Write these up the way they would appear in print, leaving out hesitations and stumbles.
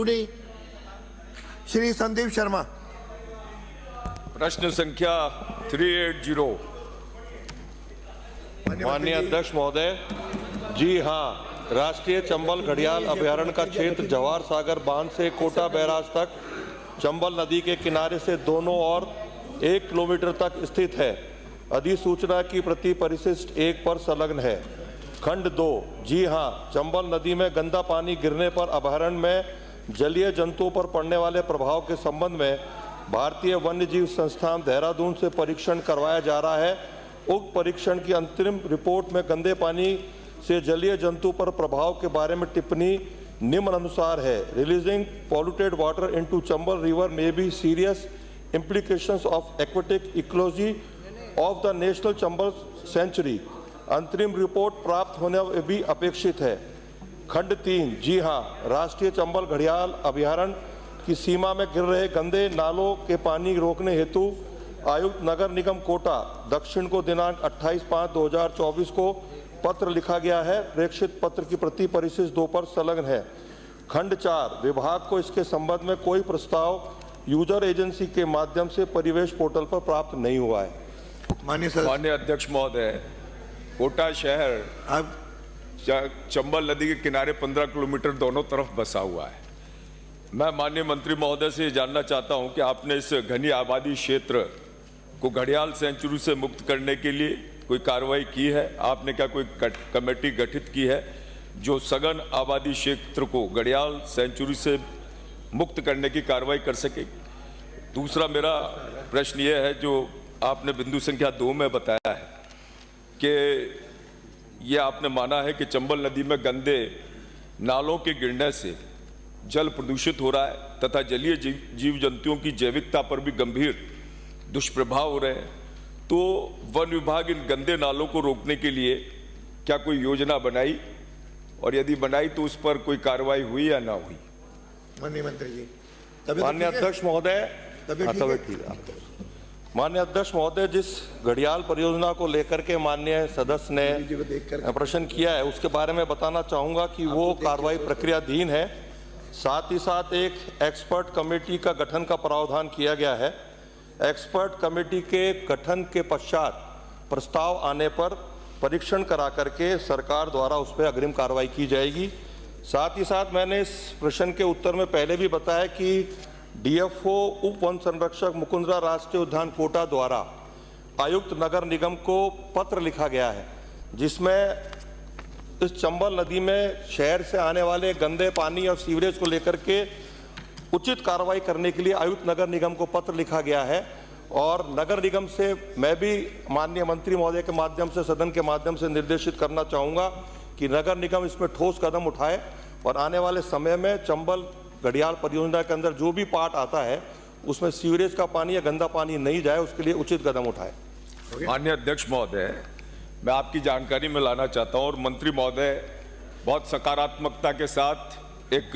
श्री संदीप शर्मा। प्रश्न संख्या 380। माननीय अध्यक्ष महोदय, जी हाँ, राष्ट्रीय चंबल घड़ियाल अभयारण्य का क्षेत्र जवाहर सागर बांध से कोटा बैराज तक चंबल नदी के किनारे से दोनों ओर 1 किलोमीटर तक स्थित है। अधिसूचना की प्रति परिशिष्ट 1 पर संलग्न है। खंड 2, जी हाँ, चंबल नदी में गंदा पानी गिरने पर अभयारण्य में जलीय जंतुओं पर पड़ने वाले प्रभाव के संबंध में भारतीय वन्य जीव संस्थान देहरादून से परीक्षण करवाया जा रहा है। उक्त परीक्षण की अंतरिम रिपोर्ट में गंदे पानी से जलीय जंतु पर प्रभाव के बारे में टिप्पणी निम्नानुसार है। Releasing polluted water into Chambal river may be serious implications of aquatic ecology of the national Chambal sanctuary. अंतरिम रिपोर्ट प्राप्त होने भी अपेक्षित है। खंड 3, जी हाँ, राष्ट्रीय चंबल घड़ियाल अभयारण्य की सीमा में गिर रहे गंदे नालों के पानी रोकने हेतु आयुक्त नगर निगम कोटा दक्षिण को दिनांक 28/5/2024 को पत्र लिखा गया है। प्रेषित पत्र की प्रति परिशिष्ट 2 पर संलग्न है। खंड 4, विभाग को इसके संबंध में कोई प्रस्ताव यूजर एजेंसी के माध्यम से परिवेश पोर्टल पर प्राप्त नहीं हुआ है। माननीय अध्यक्ष महोदय, कोटा शहर अब चंबल नदी के किनारे 15 किलोमीटर दोनों तरफ बसा हुआ है। मैं माननीय मंत्री महोदय से जानना चाहता हूं कि आपने इस घनी आबादी क्षेत्र को घड़ियाल सेंचुरी से मुक्त करने के लिए कोई कार्रवाई की है? आपने क्या कोई कमेटी गठित की है जो सघन आबादी क्षेत्र को घड़ियाल सेंचुरी से मुक्त करने की कार्रवाई कर सके? दूसरा मेरा प्रश्न यह है, जो आपने बिंदु संख्या 2 में बताया है कि ये आपने माना है कि चंबल नदी में गंदे नालों के गिरने से जल प्रदूषित हो रहा है तथा जलीय जीव जंतुओं की जैविकता पर भी गंभीर दुष्प्रभाव हो रहे हैं। तो वन विभाग इन गंदे नालों को रोकने के लिए क्या कोई योजना बनाई, और यदि बनाई तो उस पर कोई कार्रवाई हुई या ना हुई? माननीय मंत्री जी। माननीय अध्यक्ष महोदय, माननीय अध्यक्ष महोदय, जिस घड़ियाल परियोजना को लेकर के माननीय सदस्य ने प्रश्न किया है उसके बारे में बताना चाहूंगा कि वो कार्रवाई प्रक्रियाधीन है। साथ ही साथ एक एक्सपर्ट कमेटी का गठन का प्रावधान किया गया है। एक्सपर्ट कमेटी के गठन के पश्चात प्रस्ताव आने पर परीक्षण करा करके सरकार द्वारा उस पर अग्रिम कार्रवाई की जाएगी। साथ ही साथ मैंने इस प्रश्न के उत्तर में पहले भी बताया कि डीएफओ उप वन संरक्षक मुकुंदरा राष्ट्रीय उद्यान कोटा द्वारा आयुक्त नगर निगम को पत्र लिखा गया है, जिसमें इस चंबल नदी में शहर से आने वाले गंदे पानी और सीवरेज को लेकर के उचित कार्रवाई करने के लिए आयुक्त नगर निगम को पत्र लिखा गया है। और नगर निगम से मैं भी माननीय मंत्री महोदय के माध्यम से, सदन के माध्यम से निर्देशित करना चाहूँगा कि नगर निगम इसमें ठोस कदम उठाए और आने वाले समय में चंबल घड़ियाल परियोजना के अंदर जो भी पार्ट आता है उसमें सीवरेज का पानी या गंदा पानी नहीं जाए, उसके लिए उचित कदम उठाए। माननीय अध्यक्ष महोदय, मैं आपकी जानकारी में लाना चाहता हूं, और मंत्री महोदय बहुत सकारात्मकता के साथ, एक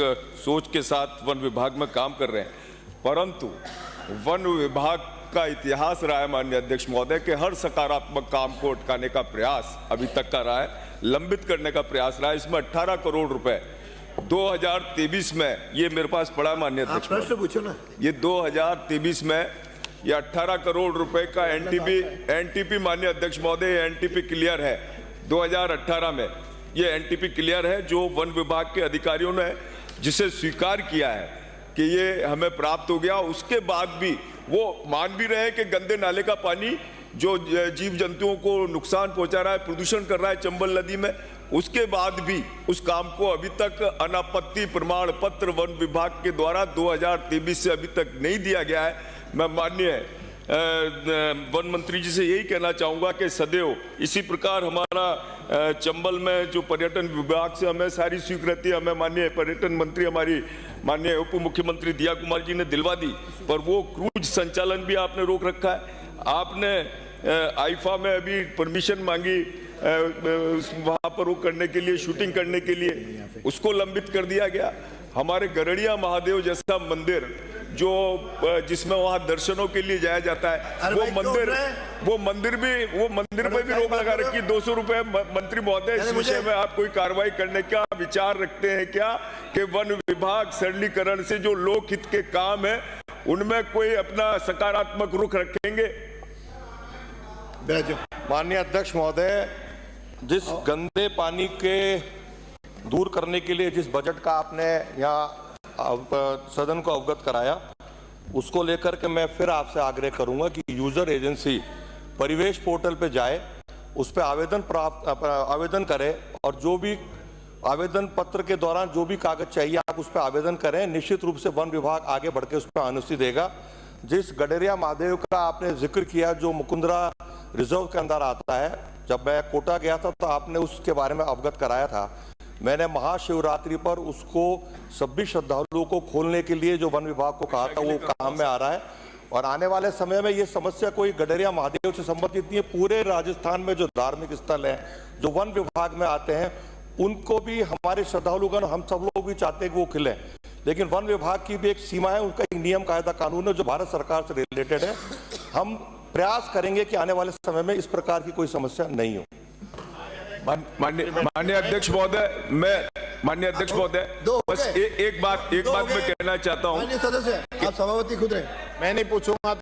सोच के साथ वन विभाग में काम कर रहे हैं, परंतु वन विभाग का इतिहास रहा है माननीय अध्यक्ष महोदय कि हर सकारात्मक काम को अटकाने का प्रयास अभी तक का रहा है, लंबित करने का प्रयास रहा है। इसमें 18 करोड़ रुपए 2023 में, ये मेरे पास पड़ा माननीय अध्यक्ष, प्रश्न पूछो ना। ये 2023 में ये 18 करोड़ रुपए का एनटीपी माननीय अध्यक्ष महोदय, एनटीपी क्लियर है। 2018 में ये एनटीपी क्लियर है, जो वन विभाग के अधिकारियों ने जिसे स्वीकार किया है कि ये हमें प्राप्त हो गया। उसके बाद भी वो मान भी रहे हैं कि गंदे नाले का पानी जो जीव जंतुओं को नुकसान पहुंचा रहा है, प्रदूषण कर रहा है चंबल नदी में, उसके बाद भी उस काम को अभी तक अनापत्ति प्रमाण पत्र वन विभाग के द्वारा 2023 से अभी तक नहीं दिया गया है। मैं माननीय वन मंत्री जी से यही कहना चाहूँगा कि सदैव इसी प्रकार हमारा चंबल में जो पर्यटन विभाग से हमें सारी स्वीकृति हमें माननीय पर्यटन मंत्री हमारी माननीय उप मुख्यमंत्री दिया कुमार जी ने दिलवा दी, पर वो क्रूज संचालन भी आपने रोक रखा है। आपने आईफा में अभी परमिशन मांगी वहाँ पर वो करने के लिए, शूटिंग करने के लिए, उसको लंबित कर दिया गया। हमारे गरड़िया महादेव जैसा मंदिर जो जिसमें वहां दर्शनों के लिए जाया जाता है, अरे भाई, क्यों उठ रहे हैं? वो मंदिर पे भी रोक लगा रखी 200 रुपए। मंत्री महोदय, इस विषय में आप कोई कार्रवाई करने का विचार रखते हैं क्या कि वन विभाग सरलीकरण से जो लोक हित के काम है उनमें कोई अपना सकारात्मक रुख रखेंगे? माननीय अध्यक्ष महोदय, जिस गंदे पानी के दूर करने के लिए जिस बजट का आपने यहाँ सदन को अवगत कराया, उसको लेकर के मैं फिर आपसे आग्रह करूंगा कि यूजर एजेंसी परिवेश पोर्टल पे जाए, उस पर आवेदन करे और जो भी आवेदन पत्र के दौरान जो भी कागज चाहिए आप उस पर आवेदन करें। निश्चित रूप से वन विभाग आगे बढ़ के उस पर अनुमति देगा। जिस गडेरिया महादेव का आपने जिक्र किया जो मुकुंदरा रिजर्व के अंदर आता है, जब मैं कोटा गया था तो आपने उसके बारे में अवगत कराया था। मैंने महाशिवरात्रि पर उसको सभी श्रद्धालुओं को खोलने के लिए जो वन विभाग को कहा था वो काम में आ रहा है और आने वाले समय में ये समस्या कोई गडेरिया महादेव से संबंधित नहीं है। पूरे राजस्थान में जो धार्मिक स्थल हैं जो वन विभाग में आते हैं उनको भी हमारे श्रद्धालुगण, हम सब लोग भी चाहते हैं कि वो खिले, लेकिन वन विभाग की भी एक सीमा है, उनका एक नियम कायदा कानून है जो भारत सरकार से रिलेटेड है। हम प्रयास करेंगे कि आने वाले समय में इस प्रकार की कोई समस्या नहीं हो। माननीय अध्यक्ष महोदय, बस एक बात मैं कहना चाहता हूँ। माननीय सदस्य, आप सभापति खुद हैं। मैं नहीं पूछूंगा